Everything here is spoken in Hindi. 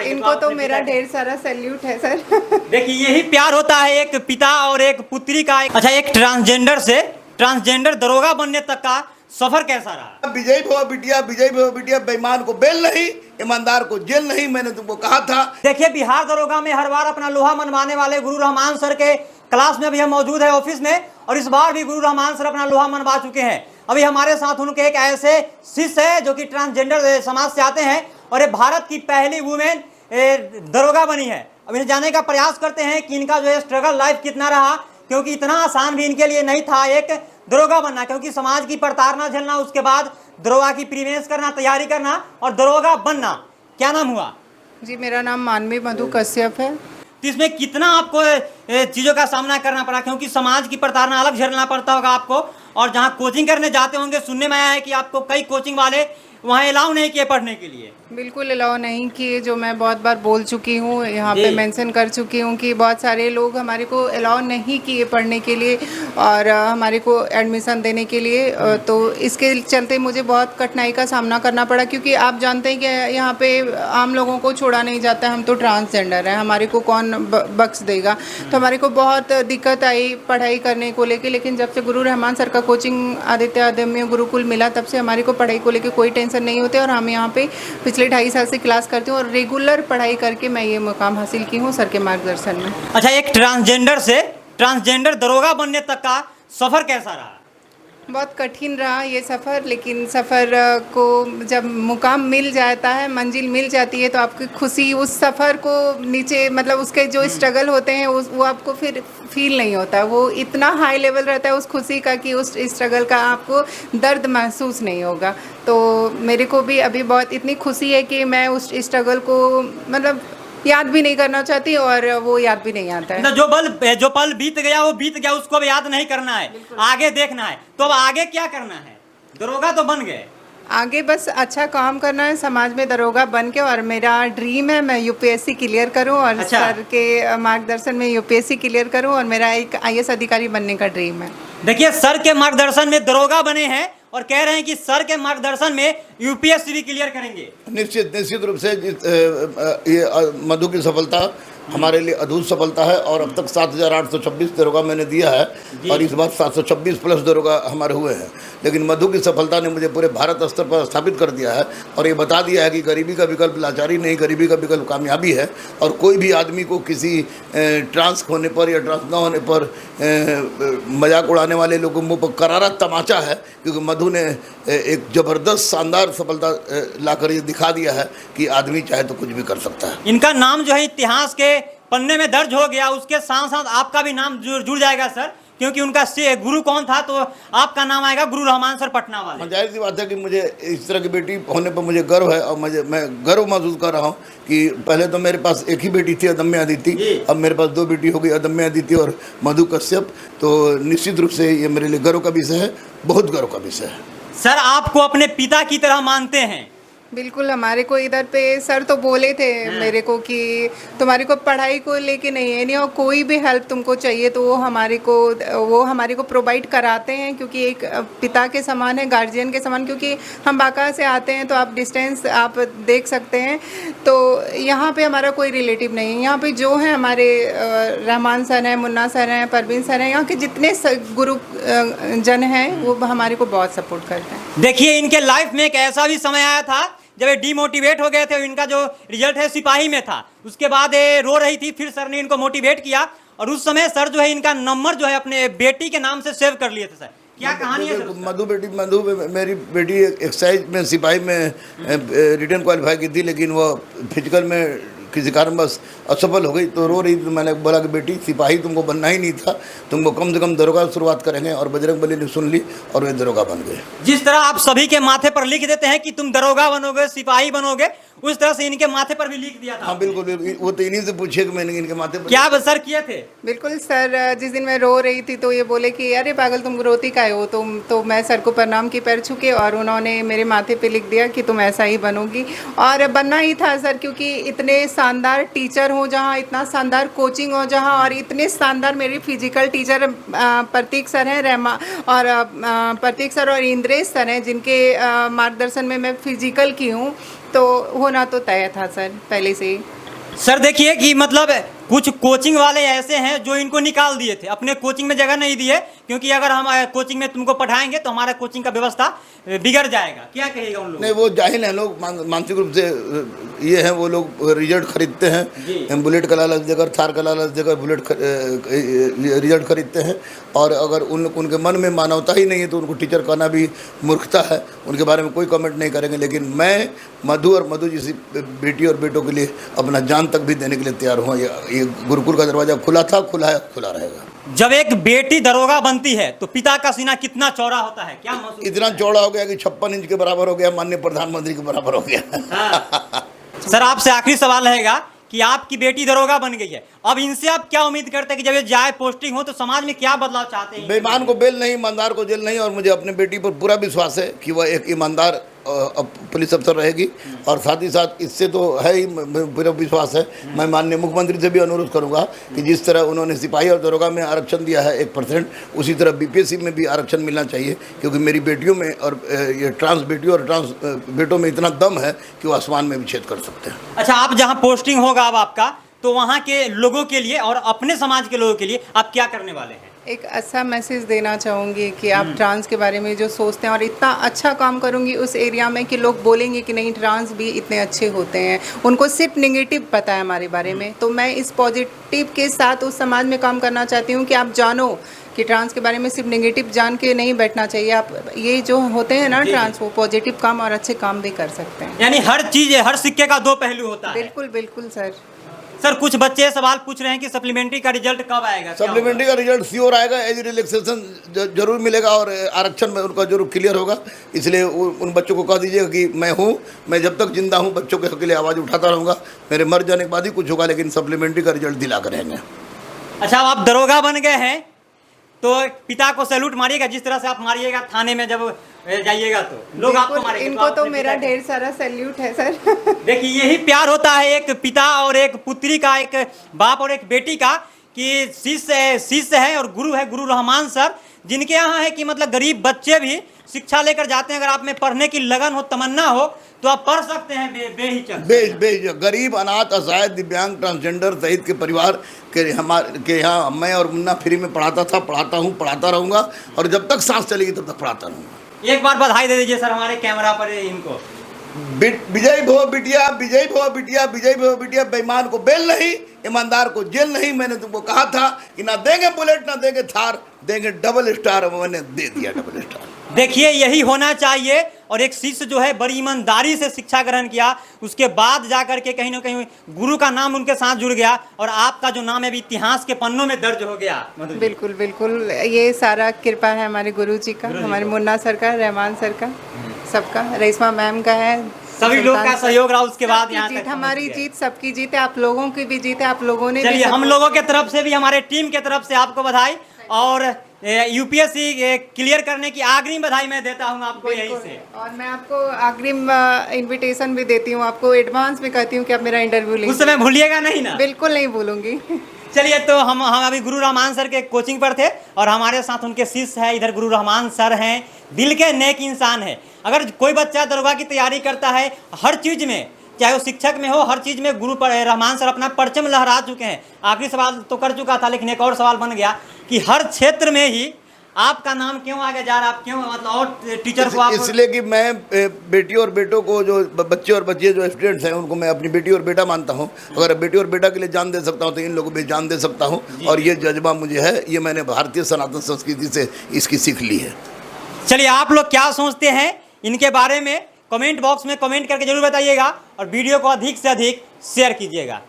इनको तो मेरा ढेर सारा सैल्यूट है सर। देखिए यही प्यार होता है एक पिता और एक पुत्री का। अच्छा, एक ट्रांसजेंडर से ट्रांसजेंडर दरोगा बनने तक का सफर कैसा रहा? विजयी भव बिटिया, विजयी भव बिटिया। बेईमान को बेल नहीं, ईमानदार को जेल नहीं, मैंने तुमको कहा था। देखिए बिहार दरोगा में हर बार अपना लोहा मनवाने वाले गुरु रहमान सर के क्लास में भी हम मौजूद है ऑफिस में, और इस बार भी गुरु रहमान सर अपना लोहा मनवा चुके हैं। अभी हमारे साथ उनके एक ऐसे शिष्य है जो कि ट्रांसजेंडर समाज से आते हैं और ये भारत की पहली वुमेन दरोगा बनी है। अब इन्हें जानने का प्रयास करते हैं कि इनका जो है स्ट्रगल लाइफ कितना रहा, क्योंकि इतना आसान भी इनके लिए नहीं था एक दरोगा बनना, क्योंकि समाज की प्रताड़ना झेलना, उसके बाद दरोगा की प्रीवेंस करना, तैयारी करना और दरोगा बनना। क्या नाम हुआ जी? मेरा नाम मानवी मधु कश्यप है। तो इसमें कितना आपको चीज़ों का सामना करना पड़ा, क्योंकि समाज की प्रताड़ना अलग झेलना पड़ता होगा आपको, और जहाँ कोचिंग करने जाते होंगे सुनने में आया है कि आपको कई कोचिंग वाले वहाँ अलाउ नहीं किए पढ़ने के लिए। बिल्कुल अलाउ नहीं किए, जो मैं बहुत बार बोल चुकी हूँ, यहाँ पे मेंशन कर चुकी हूँ कि बहुत सारे लोग हमारे को अलाउ नहीं किए पढ़ने के लिए और हमारे को एडमिशन देने के लिए। तो इसके चलते मुझे बहुत कठिनाई का सामना करना पड़ा, क्योंकि आप जानते हैं कि यहाँ पे आम लोगों को छोड़ा नहीं जाता। हम तो ट्रांसजेंडर हैं, हमारे को कौन बख्श देगा। तो हमारे को बहुत दिक्कत आई पढ़ाई करने को लेकर। लेकिन जब से गुरु रहमान सर का कोचिंग आदित्य अदम्य गुरुकुल मिला, तब से हमारे को पढ़ाई को लेकर कोई टेंशन नहीं होते। और हम यहाँ पे पिछले 2.5 साल से क्लास करती हूँ और रेगुलर पढ़ाई करके मैं ये मुकाम हासिल की हूँ सर के मार्गदर्शन में। अच्छा, एक ट्रांसजेंडर से ट्रांसजेंडर दरोगा बनने तक का सफर कैसा रहा? बहुत कठिन रहा ये सफ़र, लेकिन सफ़र को जब मुकाम मिल जाता है, मंजिल मिल जाती है, तो आपकी खुशी उस सफ़र को नीचे, मतलब उसके जो स्ट्रगल होते हैं वो आपको फिर फील नहीं होता। वो इतना हाई लेवल रहता है उस खुशी का कि उस स्ट्रगल का आपको दर्द महसूस नहीं होगा। तो मेरे को भी अभी बहुत इतनी खुशी है कि मैं उस स्ट्रगल को मतलब याद भी नहीं करना चाहती और वो याद भी नहीं आता है। जो पल बीत गया वो बीत गया, उसको अब याद नहीं करना है, आगे देखना है। तो अब आगे क्या करना है? दरोगा तो बन गए, आगे बस अच्छा काम करना है समाज में दरोगा बन के। और मेरा ड्रीम है मैं यूपीएससी क्लियर करूं और अच्छा। सर के मार्गदर्शन में यूपीएससी क्लियर करूं, और मेरा एक आईएएस अधिकारी बनने का ड्रीम है। देखिए सर के मार्गदर्शन में दरोगा बने हैं और कह रहे हैं कि सर के मार्गदर्शन में यूपीएससी भी क्लियर करेंगे। निश्चित रूप से ये मधु की सफलता हमारे लिए अद्भुत सफलता है। और अब तक 7,826 दरोगा मैंने दिया है और इस बार 726 प्लस दरोगा हमारे हुए हैं। लेकिन मधु की सफलता ने मुझे पूरे भारत स्तर पर स्थापित कर दिया है और ये बता दिया है कि गरीबी का विकल्प लाचारी नहीं, गरीबी का विकल्प कामयाबी है। और कोई भी आदमी को किसी ट्रांस होने पर या ट्रांस न होने पर मजाक उड़ाने वाले लोगों मुँह पर करारा तमाचा है, क्योंकि मधु ने एक ज़बरदस्त शानदार सफलता लाकर ये दिखा दिया है कि आदमी चाहे तो कुछ भी कर सकता है। इनका नाम जो है इतिहास के पन्ने में दर्ज हो गया, उसके साथ साथ आपका भी नाम जुड़ जाएगा सर, क्योंकि उनका गुरु कौन था तो आपका नाम आएगा, गुरु रहमान सर पटना वाले। जाहिर सी बात है कि मुझे इस तरह की बेटी होने पर मुझे गर्व है और मैं गर्व महसूस कर रहा हूँ कि पहले तो मेरे पास एक ही बेटी थी अदम्य अदिति, अब मेरे पास 2 बेटी हो गई, अदम्य अदिति और मधु कश्यप। तो निश्चित रूप से ये मेरे लिए गर्व का विषय है, बहुत गर्व का विषय है। सर आपको अपने पिता की तरह मानते हैं? बिल्कुल, हमारे को इधर पे सर तो बोले थे मेरे को कि तुम्हारे को पढ़ाई को लेके नहीं है, नहीं और कोई भी हेल्प तुमको चाहिए तो वो हमारे को प्रोवाइड कराते हैं, क्योंकि एक पिता के समान है, गार्जियन के समान। क्योंकि हम बांका से आते हैं तो आप डिस्टेंस आप देख सकते हैं। तो यहाँ पे हमारा कोई रिलेटिव नहीं है। यहाँ पे जो है हमारे रहमान सर हैं, मुन्ना सर हैं, परवीन सर हैं, यहाँ के जितने गुरु जन हैं वो हमारे को बहुत सपोर्ट करते हैं। देखिए इनके लाइफ में एक ऐसा भी समय आया था जब ये डीमोटिवेट हो गए थे। इनका जो रिजल्ट है सिपाही में था, उसके बाद ये रो रही थी, फिर सर ने इनको मोटिवेट किया और उस समय सर जो है इनका नंबर जो है अपने बेटी के नाम से सेव कर लिए थे। सर क्या कहानी है? मधु मेरी बेटी एक्साइज में सिपाही में रिटर्न क्वालिफाई की थी, लेकिन वो फिजिकल में किसी कारणवश असफल हो गई तो रो रही थी। मैंने बोला कि बेटी सिपाही तुमको बनना ही नहीं था, तुमको कम से कम दरोगा शुरुआत करेंगे, और बजरंग बली ने सुन ली और वे दरोगा बन गए। जिस तरह आप सभी के माथे पर लिख देते हैं कि तुम दरोगा बनोगे, सिपाही बनोगे, उस तरह से इनके माथे पर भी लिख दिया था। हाँ बिल्कुल, वो तो इन्हीं से पूछिए कि मैंने इनके माथे पर क्या सर किए थे? बिल्कुल सर, जिस दिन मैं रो रही थी तो ये बोले कि अरे पागल तुम रोती काहे हो तुम। तो मैं सर को प्रणाम की पैर छू के और उन्होंने मेरे माथे पे लिख दिया कि तुम ऐसा ही बनोगी। और बनना ही था सर, क्योंकि इतने शानदार टीचर हो जहाँ, इतना शानदार कोचिंग हो जहाँ, और इतने शानदार मेरी फिजिकल टीचर प्रतीक सर हैं, प्रतीक सर और इंद्रेश सर हैं, जिनके मार्गदर्शन में मैं फिजिकल की हूँ। तो होना तो तय था सर पहले से ही। सर देखिए कि मतलब कुछ कोचिंग वाले ऐसे हैं जो इनको निकाल दिए थे, अपने कोचिंग में जगह नहीं दिए, क्योंकि अगर हम कोचिंग में तुमको पढ़ाएंगे तो हमारा कोचिंग का व्यवस्था बिगड़ जाएगा। क्या कहेगा उन लोगों? नहीं, वो जाहिल हैं लोग, मानसिक रूप से ये हैं। वो लोग रिजल्ट खरीदते हैं, बुलेट का लालच देकर, थार का लालच देकर बुलेट रिजल्ट खरीदते हैं। और अगर उनके मन में मानवता ही नहीं है तो उनको टीचर कहना भी मूर्खता है। उनके बारे में कोई कमेंट नहीं करेंगे। लेकिन मैं मधु और मधु जैसी बेटी और बेटों के लिए अपना जान तक भी देने के लिए तैयार हूँ। ये गुरुकुल का दरवाजा खुला था, खुला है, खुला रहेगा। जब एक बेटी दरोगा बनती है तो पिता का सीना कितना चौड़ा होता है, क्या महसूस? इतना चौड़ा हो गया कि 56 इंच के बराबर हो गया, माननीय प्रधानमंत्री के बराबर हो गया। हाँ। सर आपसे आखिरी सवाल रहेगा कि आपकी बेटी दरोगा बन गई है, अब इनसे आप क्या उम्मीद करते हैं कि जब ये जाए पोस्टिंग हो तो समाज में क्या बदलाव चाहते हैं? बेईमान को बेल नहीं, ईमानदार को जेल नहीं। और मुझे अपने बेटी पर पूरा विश्वास है कि वह एक ईमानदार पुलिस अफसर रहेगी। और साथ ही साथ इससे तो है ही पूरा विश्वास है। मैं माननीय मुख्यमंत्री से भी अनुरोध करूंगा कि जिस तरह उन्होंने सिपाही और दरोगा में आरक्षण दिया है 1%, उसी तरह बीपीएससी में भी आरक्षण मिलना चाहिए। क्योंकि मेरी बेटियों में और ये ट्रांस बेटियों और ट्रांस बेटों में इतना दम है कि वो आसमान में भी छेद कर सकते हैं। अच्छा, आप जहाँ पोस्टिंग होगा अब आपका, तो वहाँ के लोगों के लिए और अपने समाज के लोगों के लिए आप क्या करने वाले हैं? एक अच्छा मैसेज देना चाहूँगी कि आप ट्रांस के बारे में जो सोचते हैं, और इतना अच्छा काम करूँगी उस एरिया में कि लोग बोलेंगे कि नहीं ट्रांस भी इतने अच्छे होते हैं। उनको सिर्फ नेगेटिव पता है हमारे बारे में, तो मैं इस पॉजिटिव के साथ उस समाज में काम करना चाहती हूँ कि आप जानो कि ट्रांस के बारे में सिर्फ नेगेटिव जान के नहीं बैठना चाहिए। आप ये जो होते हैं ना ट्रांस, वो पॉजिटिव काम और अच्छे काम भी कर सकते हैं। यानी हर चीज़, हर सिक्के का दो पहलू होता है। बिल्कुल बिल्कुल सर। सर कुछ बच्चे सवाल पूछ रहे हैं कि सप्लीमेंट्री का रिजल्ट कब आएगा? सप्लीमेंट्री का रिजल्ट श्योर आएगा। एज रिलैक्सेशन जरूर मिलेगा और आरक्षण में उनका जरूर क्लियर होगा। इसलिए उन बच्चों को कह दीजिएगा कि मैं हूँ, मैं जब तक जिंदा हूँ बच्चों के हक के लिए आवाज़ उठाता रहूँगा। मेरे मर जाने के बाद ही कुछ होगा, लेकिन सप्लीमेंट्री का रिजल्ट दिला कर रहेंगे। अच्छा, आप दरोगा बन गए हैं तो पिता को सैल्यूट मारिएगा, जिस तरह से आप मारिएगा थाने में जब जाइएगा तो लोग आपको मारेंगे। इनको तो मेरा ढेर सारा सैल्यूट है सर। देखिए यही प्यार होता है एक पिता और एक पुत्री का, एक बाप और एक बेटी का, कि शिष्य है और गुरु है गुरु रहमान सर, जिनके यहाँ है कि मतलब गरीब बच्चे भी शिक्षा लेकर जाते हैं। अगर आप में पढ़ने की लगन हो, तमन्ना हो, तो आप पढ़ सकते हैं बेहिचक। गरीब, अनाथ, असहाय, दिव्यांग, ट्रांसजेंडर सहित के परिवार के यहाँ मैं और मुन्ना फ्री में पढ़ाता था, पढ़ाता हूँ, पढ़ाता रहूँगा। और जब तक सांस चलेगी तब तक पढ़ाता रहूँगा। एक बार बधाई दे दीजिए सर हमारे कैमरा पर इनको। विजय भव बिटिया, विजय भव बिटिया, विजय भव बिटिया। बेईमान को बेल नहीं, ईमानदार को जेल नहीं। मैंने तुमको कहा था कि ना देंगे बुलेट, ना देंगे थार, देंगे डबल स्टार। मैंने दे दिया डबल स्टार। देखिए यही होना चाहिए। और एक शिष्य जो है बड़ी ईमानदारी से शिक्षा ग्रहण किया, उसके बाद जाकर के कहीं ना कहीं गुरु का नाम उनके साथ जुड़ गया, और आपका जो नाम है इतिहास के पन्नों में दर्ज हो गया। बिल्कुल बिल्कुल, ये सारा कृपा है हमारे गुरु जी का, हमारे मुन्ना सर का, रहमान सर का, सबका, रेशमा मैम का है, सभी लोग का सहयोग रहा। उसके बाद यहाँ तक हमारी जीत, सबकी जीत है, आप लोगों की भी जीत है। आप लोगों ने, चलिए हम लोगों के तरफ से भी, हमारे टीम के तरफ से आपको बधाई, और यूपीएससी क्लियर करने की अग्रिम बधाई मैं देता हूं आपको यहीं से। और मैं आपको अग्रिम इनविटेशन भी देती हूं, आपको एडवांस में कहती हूं कि आप मेरा इंटरव्यू लें। उस समय भूलिएगा नहीं ना? बिल्कुल नहीं भूलूंगी। चलिए, तो हम अभी गुरु रहमान सर के कोचिंग पर थे, और हमारे साथ उनके शिष्य है, इधर गुरु रहमान सर हैं, दिल के नेक इंसान है। अगर कोई बच्चा दरोगा की तैयारी करता है, हर चीज़ में, चाहे वो शिक्षक में हो, हर चीज़ में गुरु रहमान सर अपना परचम लहरा चुके हैं। आखिरी सवाल तो कर चुका था, लेकिन एक और सवाल बन गया कि हर क्षेत्र में ही आपका नाम क्यों आगे जा रहा है? आप क्यों मतलब और टीचर को आप? इसलिए कि मैं बेटी और बेटों को, जो बच्चे और बच्चियाँ जो स्टूडेंट्स हैं, उनको मैं अपनी बेटी और बेटा मानता हूँ। अगर बेटी और बेटा के लिए जान दे सकता हूँ तो इन लोगों को भी जान दे सकता हूँ। और ये जज्बा मुझे है, ये मैंने भारतीय सनातन संस्कृति से इसकी सीख ली है। चलिए, आप लोग क्या सोचते हैं इनके बारे में कमेंट बॉक्स में कमेंट करके जरूर बताइएगा, और वीडियो को अधिक से अधिक शेयर कीजिएगा।